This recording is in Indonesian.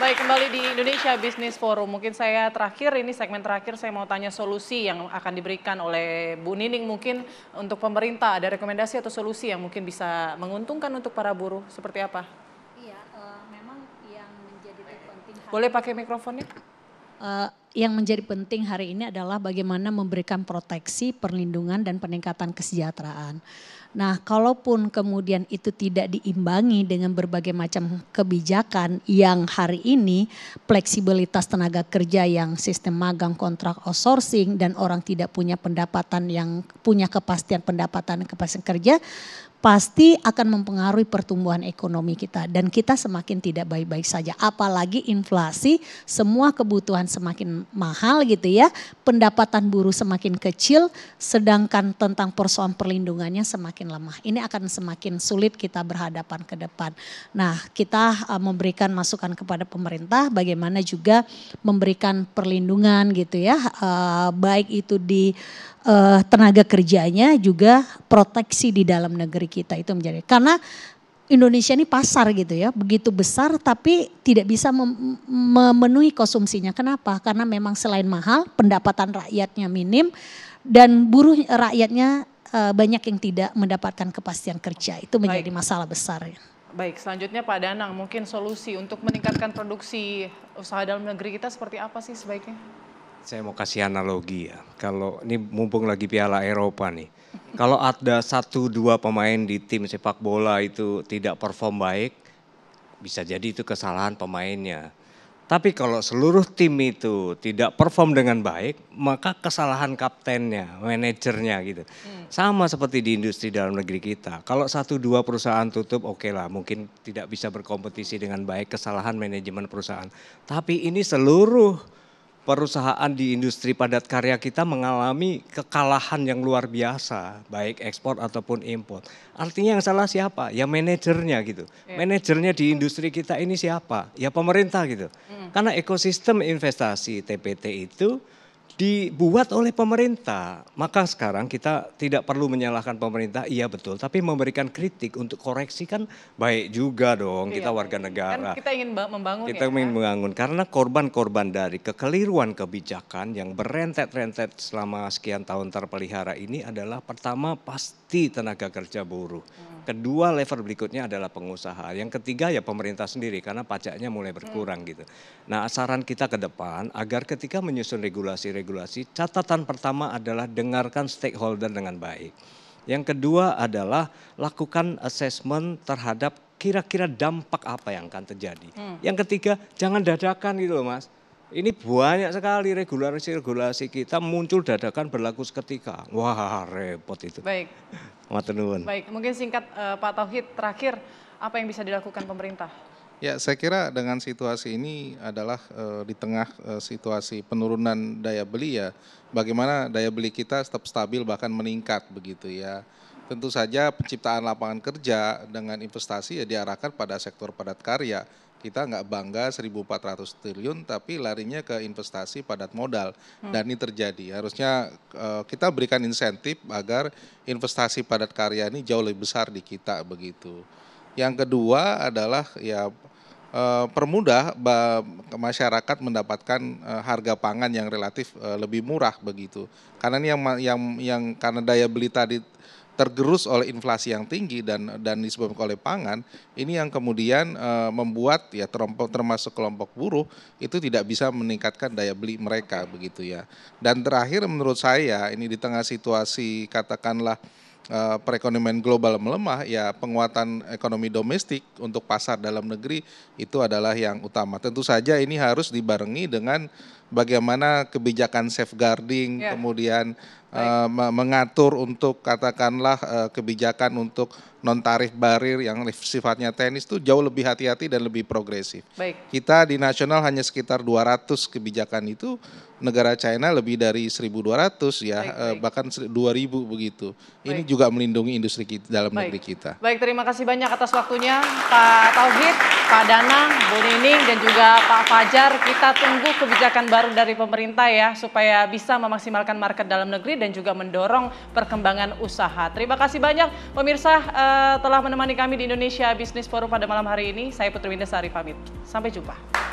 Baik, kembali di Indonesia Business Forum. Mungkin saya terakhir, ini segmen terakhir saya mau tanya solusi yang akan diberikan oleh Bu Nining mungkin untuk pemerintah. Ada rekomendasi atau solusi yang mungkin bisa menguntungkan untuk para buruh seperti apa? Iya, memang yang menjadi terpenting Boleh pakai mikrofonnya? yang menjadi penting hari ini adalah bagaimana memberikan proteksi, perlindungan dan peningkatan kesejahteraan. Nah, kalaupun kemudian itu tidak diimbangi dengan berbagai macam kebijakan yang hari ini fleksibilitas tenaga kerja yang sistem magang, kontrak, outsourcing dan orang tidak punya pendapatan yang punya kepastian pendapatan kepastian kerja, pasti akan mempengaruhi pertumbuhan ekonomi kita dan kita semakin tidak baik-baik saja. Apalagi inflasi, semua kebutuhan semakin mahal gitu ya, pendapatan buruh semakin kecil, sedangkan tentang persoalan perlindungannya semakin lemah. Ini akan semakin sulit kita berhadapan ke depan. Nah, kita memberikan masukan kepada pemerintah bagaimana juga memberikan perlindungan gitu ya, baik itu di tenaga kerjanya juga proteksi di dalam negeri kita itu menjadi, karena Indonesia ini pasar gitu ya, begitu besar tapi tidak bisa memenuhi konsumsinya. Kenapa? Karena memang selain mahal, pendapatan rakyatnya minim dan buruh rakyatnya banyak yang tidak mendapatkan kepastian kerja. Itu menjadi masalah besar. Baik, selanjutnya Pak Danang, mungkin solusi untuk meningkatkan produksi usaha dalam negeri kita seperti apa sih sebaiknya? Saya mau kasih analogi ya, kalau ini mumpung lagi Piala Eropa nih. Kalau ada 1-2 pemain di tim sepak bola itu tidak perform baik, bisa jadi itu kesalahan pemainnya. Tapi kalau seluruh tim itu tidak perform dengan baik, maka kesalahan kaptennya, manajernya gitu. Sama seperti di industri dalam negeri kita. Kalau 1-2 perusahaan tutup, oke lah, mungkin tidak bisa berkompetisi dengan baik, kesalahan manajemen perusahaan. Tapi ini seluruh perusahaan di industri padat karya kita mengalami kekalahan yang luar biasa, baik ekspor ataupun impor. Artinya yang salah siapa? Ya manajernya gitu. Manajernya di industri kita ini siapa? Ya pemerintah gitu. Karena ekosistem investasi TPT itu dibuat oleh pemerintah. Maka sekarang kita tidak perlu menyalahkan pemerintah, iya betul. Tapi memberikan kritik untuk koreksi kan baik juga dong, kita warga negara. Kan kita ingin membangun Kita ingin membangun, karena korban-korban dari kekeliruan kebijakan yang berentet-rentet selama sekian tahun terpelihara ini adalah pertama pasti tenaga kerja buruh. Kedua level berikutnya adalah pengusaha. Yang ketiga ya pemerintah sendiri karena pajaknya mulai berkurang gitu. Nah saran kita ke depan agar ketika menyusun regulasi-regulasi, catatan pertama adalah dengarkan stakeholder dengan baik. Yang kedua adalah lakukan assessment terhadap kira-kira dampak apa yang akan terjadi. Yang ketiga, jangan dadakan gitu loh Mas. Ini banyak sekali regulasi-regulasi kita muncul dadakan berlaku seketika. Wah repot itu. Baik. Matur nuwun. Baik, mungkin singkat Pak Tauhid terakhir, apa yang bisa dilakukan pemerintah? Ya, saya kira dengan situasi ini adalah di tengah situasi penurunan daya beli ya, bagaimana daya beli kita tetap stabil bahkan meningkat begitu ya. Tentu saja penciptaan lapangan kerja dengan investasi ya diarahkan pada sektor padat karya. Kita nggak bangga 1.400 triliun tapi larinya ke investasi padat modal dan ini terjadi. Harusnya kita berikan insentif agar investasi padat karya ini jauh lebih besar di kita begitu. Yang kedua adalah ya permudah masyarakat mendapatkan harga pangan yang relatif lebih murah begitu. Karena ini yang karena daya beli tadi tergerus oleh inflasi yang tinggi dan disebabkan oleh pangan, ini yang kemudian membuat ya termasuk kelompok buruh itu tidak bisa meningkatkan daya beli mereka begitu ya. Dan terakhir menurut saya ini di tengah situasi katakanlah perekonomian global melemah, ya penguatan ekonomi domestik untuk pasar dalam negeri itu adalah yang utama. Tentu saja ini harus dibarengi dengan bagaimana kebijakan safeguarding, kemudian mengatur untuk katakanlah kebijakan untuk non tarif barir yang sifatnya teknis itu jauh lebih hati-hati dan lebih progresif. Kita di nasional hanya sekitar 200 kebijakan itu, negara China lebih dari 1.200 ya, bahkan 2.000 begitu. Ini juga melindungi industri kita, dalam negeri kita. Baik, terima kasih banyak atas waktunya Pak Tauhid, Pak Danang, Bu Nining dan juga Pak Fajar. Kita tunggu kebijakan baru dari pemerintah ya supaya bisa memaksimalkan market dalam negeri dan juga mendorong perkembangan usaha. Terima kasih banyak pemirsa telah menemani kami di Indonesia Business Forum pada malam hari ini. Saya Putri Windasari pamit. Sampai jumpa.